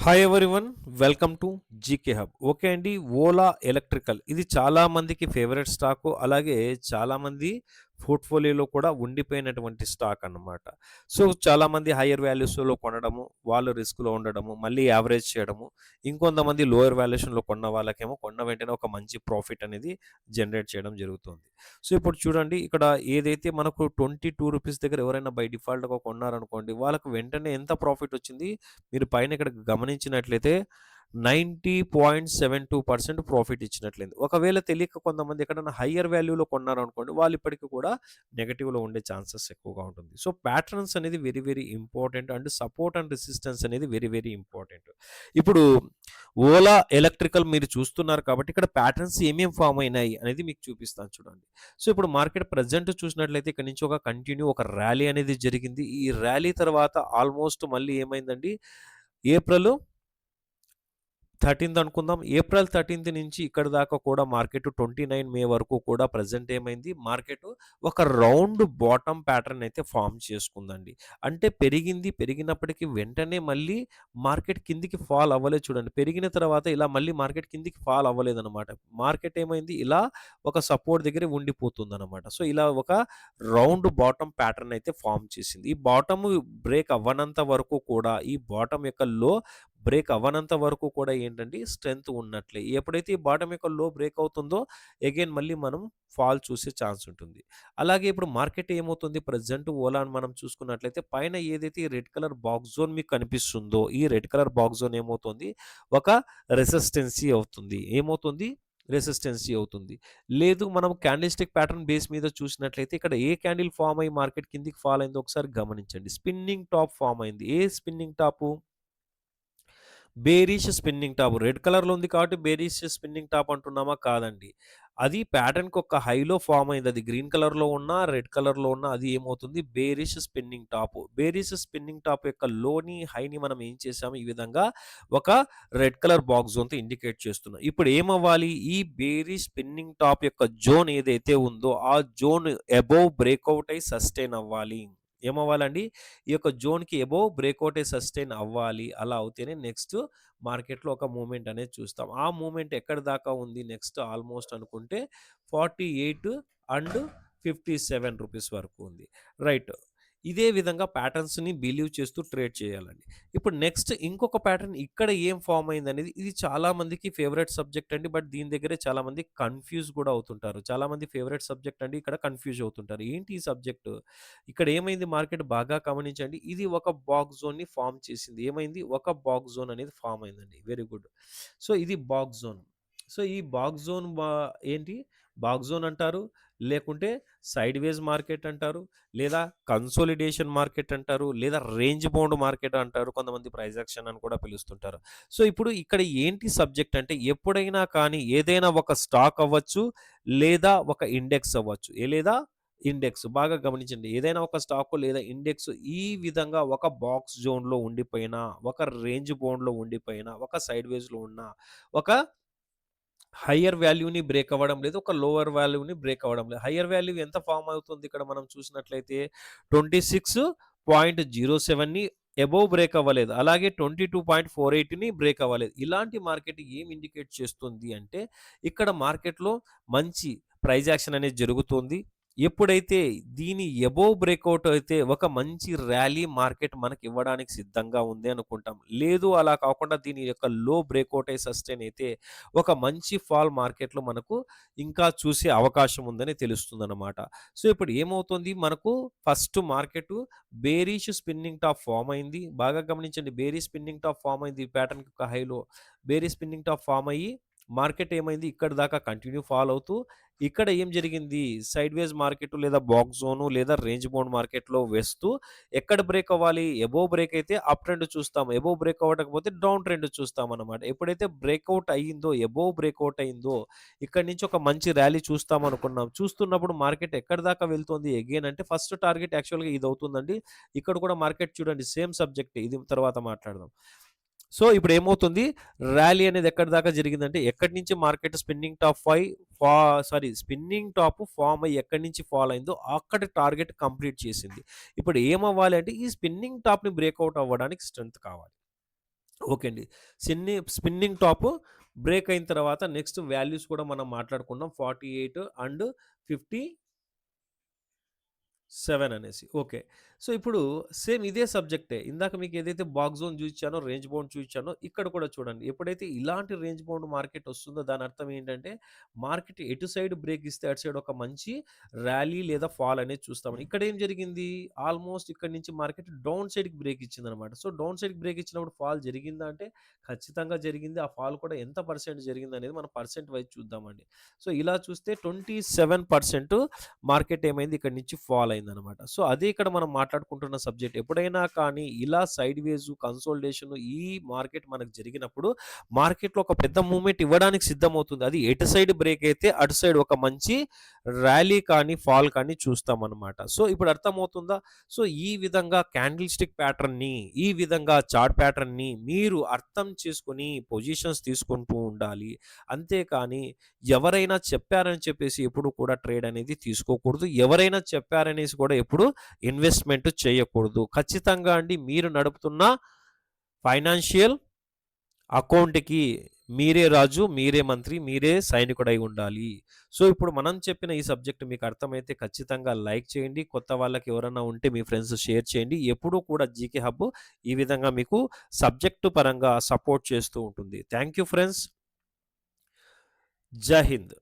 Hi everyone, welcome to GK hub. Okay అండి. Ola electrical ఇది చాలా మందికి ఫేవరెట్ స్టాకు. అలాగే చాలామంది పోర్ట్ఫోలియోలో కూడా ఉండిపోయినటువంటి స్టాక్ అన్నమాట. సో చాలామంది హయ్యర్ వాల్యూస్లో కొనడము, వాళ్ళు రిస్క్లో ఉండడము, మళ్ళీ యావరేజ్ చేయడము, ఇంకొంతమంది లోయర్ వాల్యుయేషన్లో కొన్న వాళ్ళకేమో కొన్న వెంటనే ఒక మంచి ప్రాఫిట్ అనేది జనరేట్ చేయడం జరుగుతుంది. సో ఇప్పుడు చూడండి, ఇక్కడ ఏదైతే మనకు ₹22 దగ్గర ఎవరైనా బై డిఫాల్ట్‌గా కొన్నారనుకోండి, వాళ్ళకు వెంటనే ఎంత ప్రాఫిట్ వచ్చింది మీరు పైన ఇక్కడ గమనించినట్లయితే 90.72% ప్రాఫిట్ ఇచ్చినట్లయింది. ఒకవేళ తెలియక కొంతమంది ఎక్కడైనా హయ్యర్ వాల్యూలో కొన్నారనుకోండి, వాళ్ళు ఇప్పటికి కూడా నెగెటివ్‌లో ఉండే ఛాన్సెస్ ఎక్కువగా ఉంటుంది. సో ప్యాటర్న్స్ అనేది very very important and support and resistance అనేది వెరీ వెరీ ఇంపార్టెంట్. ఇప్పుడు ఓలా ఎలక్ట్రికల్ మీరు చూస్తున్నారు కాబట్టి ఇక్కడ ప్యాటర్న్స్ ఏమేం ఫార్మ్ అయినాయి అనేది మీకు చూపిస్తాను చూడండి. సో ఇప్పుడు మార్కెట్ ప్రెజెంట్ చూసినట్లయితే ఇక్కడ నుంచి ఒక కంటిన్యూ ఒక ర్యాలీ అనేది జరిగింది. ఈ ర్యాలీ తర్వాత ఆల్మోస్ట్ మళ్ళీ ఏమైందండి, ఏప్రిల్ 13థ్ అనుకుందాం. ఏప్రిల్ 13థ్ నుంచి ఇక్కడి దాకా కూడా మార్కెట్ 29 మే వరకు కూడా ప్రెజెంట్ ఏమైంది, మార్కెట్ ఒక రౌండ్ బాటమ్ ప్యాటర్న్ అయితే ఫామ్ చేసుకుందండి. అంటే పెరిగింది, పెరిగినప్పటికీ వెంటనే మళ్ళీ మార్కెట్ కిందికి ఫాల్ అవ్వలేదు చూడండి. పెరిగిన తర్వాత ఇలా మళ్ళీ మార్కెట్ కిందికి ఫాల్ అవ్వలేదన్నమాట. మార్కెట్ ఏమైంది, ఇలా ఒక సపోర్ట్ దగ్గర ఉండిపోతుందన్నమాట. సో ఇలా ఒక రౌండ్ బాటమ్ ప్యాటర్న్ అయితే ఫామ్ చేసింది. ఈ బాటమ్ బ్రేక్ అవ్వనంత వరకు కూడా, ఈ బాటమ్ యొక్క లో బ్రేక్ అవ్వనంత వరకు కూడా ఏంటంటే స్ట్రెంత్ ఉన్నట్లే. ఎప్పుడైతే ఈ బాటమ్ యొక్క లో బ్రేక్ అవుతుందో అగైన్ మళ్ళీ మనం ఫాల్ చూసే ఛాన్స్ ఉంటుంది. అలాగే ఇప్పుడు మార్కెట్ ఏమవుతుంది, ప్రెజెంట్ ఓలాని మనం చూసుకున్నట్లయితే పైన ఏదైతే ఈ రెడ్ కలర్ బాక్స్ జోన్ మీకు కనిపిస్తుందో, ఈ రెడ్ కలర్ బాక్స్ జోన్ ఏమవుతుంది, ఒక రెసిస్టెన్సీ అవుతుంది. ఏమవుతుంది, రెసిస్టెన్సీ అవుతుంది. లేదు మనం క్యాండిల్ స్టిక్ ప్యాటర్న్ బేస్ మీద చూసినట్లయితే ఇక్కడ ఏ క్యాండిల్ ఫామ్ అయ్యి మార్కెట్ కిందికి ఫాల్ అయిందో ఒకసారి గమనించండి. స్పిన్నింగ్ టాప్ ఫామ్ అయింది. ఏ spinning top, bearish spinning top. Red కలర్‌లో ఉంది కాబట్టి బేరిష్ స్పిన్నింగ్ టాప్ అంటున్నామా? కాదండి. అది ప్యాటర్న్‌కి ఒక హైలో ఫార్మ్ అయింది. అది గ్రీన్ కలర్‌లో ఉన్నా, రెడ్ కలర్‌లో ఉన్నా అది ఏమవుతుంది, bearish spinning top. Bearish spinning top యొక్క లోని, హైని మనం ఏం చేసాము, ఈ విధంగా ఒక రెడ్ కలర్ బాక్స్ జోన్‌తో ఇండికేట్ చేస్తున్నాం. ఇప్పుడు ఏమవ్వాలి, ఈ బేరిష్ స్పిన్నింగ్ టాప్ యొక్క జోన్ ఏదైతే ఉందో, ఆ జోన్ అబోవ్ బ్రేక్‌ఔట్ అయ్యి సస్టైన్ అవ్వాలి. ఏమవ్వాలండి, ఈ యొక్క జోన్‌కి అబోవ్ బ్రేక్‌ఔట్ అయ్యి సస్టైన్ అవ్వాలి. అలా అవుతేనే నెక్స్ట్ మార్కెట్‌లో ఒక మూవ్‌మెంట్ అనేది చూస్తాం. ఆ మూవ్‌మెంట్ ఎక్కడి దాకా ఉంది, నెక్స్ట్ ఆల్మోస్ట్ అనుకుంటే 48 అండ్ ₹57 వరకు ఉంది. రైట్. ఇదే విధంగా ప్యాటర్న్స్‌ని బిలీవ్ చేస్తూ ట్రేడ్ చేయాలండి. ఇప్పుడు నెక్స్ట్ ఇంకొక ప్యాటర్న్ ఇక్కడ ఏం ఫార్మ్ అయిందనేది, ఇది చాలా మందికి ఫేవరెట్ సబ్జెక్ట్ అండి. బట్ దీని దగ్గరే చాలా మంది కన్‌ఫ్యూజ్ కూడా అవుతుంటారు. చాలా మంది ఫేవరెట్ సబ్జెక్ట్ అండి, ఇక్కడ కన్‌ఫ్యూజ్ అవుతుంటారు. ఏంటి ఈ సబ్జెక్ట్? ఇక్కడ ఏమైంది, మార్కెట్ బాగా గమనించండి. ఇది ఒక బాక్స్ జోన్‌ని ఫార్మ్ చేసింది. ఏమైంది, ఒక బాక్స్ జోన్ అనేది ఫార్మ్ అయిందండి. Very good. సో ఇది బాక్స్ జోన్. సో ఈ బాక్స్ జోన్ ఏంటి, బాక్స్ జోన్ అంటారు, లేకుంటే సైడ్‌వేస్ మార్కెట్ అంటారు, లేదా కన్సాలిడేషన్ మార్కెట్ అంటారు, లేదా రేంజ్ బౌండ్ మార్కెట్ అంటారు. కొంతమంది ప్రైస్ యాక్షన్ అని కూడా పిలుస్తుంటారు. సో ఇప్పుడు ఇక్కడ ఏంటి సబ్జెక్ట్ అంటే, ఎప్పుడైనా కానీ ఏదైనా ఒక స్టాక్ అవ్వచ్చు, లేదా ఒక ఇండెక్స్ అవ్వచ్చు. లేదా ఇండెక్స్ బాగా గమనించండి. ఏదైనా ఒక స్టాకు లేదా ఇండెక్స్ ఈ విధంగా ఒక బాక్స్ జోన్‌లో ఉండిపోయినా, ఒక రేంజ్ బౌండ్‌లో ఉండిపోయినా, ఒక సైడ్‌వేస్‌లో ఉన్న, ఒక హయ్యర్ వాల్యూని బ్రేక్ అవ్వడం లేదు, ఒక లోవర్ వాల్యూని బ్రేక్ అవ్వడం లేదు. హయ్యర్ వాల్యూ ఎంత ఫార్మ్ అవుతుంది ఇక్కడ మనం చూసినట్లయితే 26.07ని అబోవ్ బ్రేక్ అవ్వలేదు. అలాగే 22.48ని బ్రేక్ అవ్వలేదు. ఇలాంటి మార్కెట్ ఏం ఇండికేట్ చేస్తుంది అంటే, ఇక్కడ మార్కెట్‌లో మంచి ప్రైస్ యాక్షన్ అనేది జరుగుతుంది. ఎప్పుడైతే దీని అబోవ్ బ్రేకౌట్ అయితే ఒక మంచి ర్యాలీ మార్కెట్ మనకి ఇవ్వడానికి సిద్ధంగా ఉంది అనుకుంటాం. లేదు అలా కాకుండా దీని యొక్క లో బ్రేకౌట్ అయి సస్టైన్ అయితే ఒక మంచి ఫాల్ మార్కెట్‌లో మనకు ఇంకా చూసే అవకాశం ఉందని తెలుస్తుందన్నమాట. సో, ఇప్పుడు ఏమవుతుంది, మనకు first market bearish spinning top form అయింది. బాగా గమనించండి, బేరిష్ స్పిన్నింగ్ టాప్ ఫార్మ్ అయింది. ఈ ప్యాటర్న్‌కి ఒక హైలో బేరిష్ స్పిన్నింగ్ టాప్ ఫార్మ్ అయ్యి మార్కెట్ ఏమైంది, ఇక్కడి దాకా కంటిన్యూ ఫాల్ అవుతూ ఇక్కడ ఏం జరిగింది, సైడ్‌వేస్ మార్కెట్ లేదా బాక్స్ జోన్ లేదా రేంజ్ బౌండ్ మార్కెట్‌లో వేస్తూ ఎక్కడ బ్రేక్ అవ్వాలి, అబోవ్ బ్రేక్ అయితే అప్ ట్రెండ్ చూస్తాం. అబోవ్ బ్రేక్ అవ్వకపోతే డౌన్ ట్రెండ్ చూస్తామన్నమాట. ఎప్పుడైతే బ్రేక్‌ఔట్ అయ్యిందో, అబోవ్ బ్రేక్‌ఔట్ అయిందో, ఇక్కడి నుంచి ఒక మంచి ర్యాలీ చూస్తాం అనుకున్నాం. చూస్తున్నప్పుడు మార్కెట్ ఎక్కడి దాకా వెళ్తుంది అగైన్ అంటే, ఫస్ట్ టార్గెట్ యాక్చువల్‌గా ఇది అవుతుందండి. ఇక్కడ కూడా మార్కెట్ చూడండి, సేమ్ సబ్జెక్టే, ఇది తర్వాత మాట్లాడదాం. సో, ఇప్పుడేమవుతుంది, ర్యాలీ అనేది ఎక్కడి దాకా జరిగిందంటే, ఎక్కడి నుంచి మార్కెట్ స్పిన్నింగ్ టాప్ 5 ఫా సారీ స్పిన్నింగ్ టాప్ ఫార్మ్ అయ్యి ఎక్కడి నుంచి ఫాల్ అయిందో అక్కడ టార్గెట్ కంప్లీట్ చేసింది. ఇప్పుడు ఏమవ్వాలి అంటే, ఈ స్పిన్నింగ్ టాప్‌ని బ్రేకౌట్ అవ్వడానికి స్ట్రెంత్ కావాలి. ఓకే అండి. స్పిన్నింగ్ టాప్ బ్రేక్ అయిన తర్వాత నెక్స్ట్ వాల్యూస్ కూడా మనం మాట్లాడుకున్నాం. 48 అండ్ 57 అనేసి. ఓకే. సో, ఇప్పుడు సేమ్ ఇదే సబ్జెక్టే. ఇందాక మీకు ఏదైతే బాక్స్ జోన్ చూయించానో, రేంజ్ బౌండ్ చూయించానో, ఇక్కడ కూడా చూడండి. ఎప్పుడైతే ఇలాంటి రేంజ్ బౌండ్ మార్కెట్ వస్తుందో దాని అర్థం ఏంటంటే, మార్కెట్ ఎటు సైడ్ బ్రేక్ ఇస్తే అటు సైడ్ ఒక మంచి ర్యాలీ లేదా ఫాల్ అనేది చూస్తామండి. ఇక్కడేం జరిగింది? ఆల్మోస్ట్ ఇక్కడి నుంచి మార్కెట్ డౌన్ సైడ్‌కి బ్రేక్ ఇచ్చిందనమాట. సో, డౌన్ సైడ్‌కి బ్రేక్ ఇచ్చినప్పుడు ఫాల్ జరిగిందా అంటే, ఖచ్చితంగా జరిగింది. ఆ ఫాల్ కూడా ఎంత పర్సెంట్ జరిగిందనేది మనం పర్సెంట్ వైస్ చూద్దామండి. సో, ఇలా చూస్తే 27% మార్కెట్ ఏమైంది ఇక్కడి నుంచి ఫాల్ అయిందనమాట. సో, అదే ఇక్కడ మనం మాట్లాడుకుంటున్న సబ్జెక్ట్. ఎప్పుడైనా కానీ ఇలా సైడ్ వేసు, కన్సాలిడేషన్ ఈ మార్కెట్ మనకు జరిగినప్పుడు మార్కెట్‌లో ఒక పెద్ద మూవ్‌మెంట్ ఇవ్వడానికి సిద్ధమవుతుంది. అది ఎటు సైడ్ బ్రేక్ అయితే అటు సైడ్ ఒక మంచి ర్యాలీ కానీ, ఫాల్ కానీ చూస్తామనమాట. సో, ఇప్పుడు అర్థమవుతుందా? సో, ఈ విధంగా క్యాండిల్ స్టిక్ ప్యాటర్న్‌ని, ఈ విధంగా చార్ట్ ప్యాటర్న్‌ని మీరు అర్థం చేసుకొని పొజిషన్స్ తీసుకుంటూ ఉండాలి. అంతేకాని ఎవరైనా చెప్పారని చెప్పేసి ఎప్పుడు కూడా ట్రేడ్ అనేది తీసుకోకూడదు. ఎవరైనా చెప్పారనేసి కూడా ఎప్పుడు ఇన్వెస్ట్‌మెంట్ చేయకూడదు. ఖచ్చితంగా అండి మీరు నడుపుతున్న ఫైనాన్షియల్ అకౌంట్‌కి మీరే రాజు, మీరే మంత్రి, మీరే సైనికుడై ఉండాలి. సో, ఇప్పుడు మనం చెప్పిన ఈ సబ్జెక్ట్ మీకు అర్థమైతే ఖచ్చితంగా లైక్ చేయండి. కొత్త వాళ్ళకి ఎవరన్నా ఉంటే మీ ఫ్రెండ్స్ షేర్ చేయండి. ఎప్పుడూ కూడా జీకే హబ్ ఈ విధంగా మీకు సబ్జెక్టు పరంగా సపోర్ట్ చేస్తూ ఉంటుంది. Thank you friends. జై హింద్.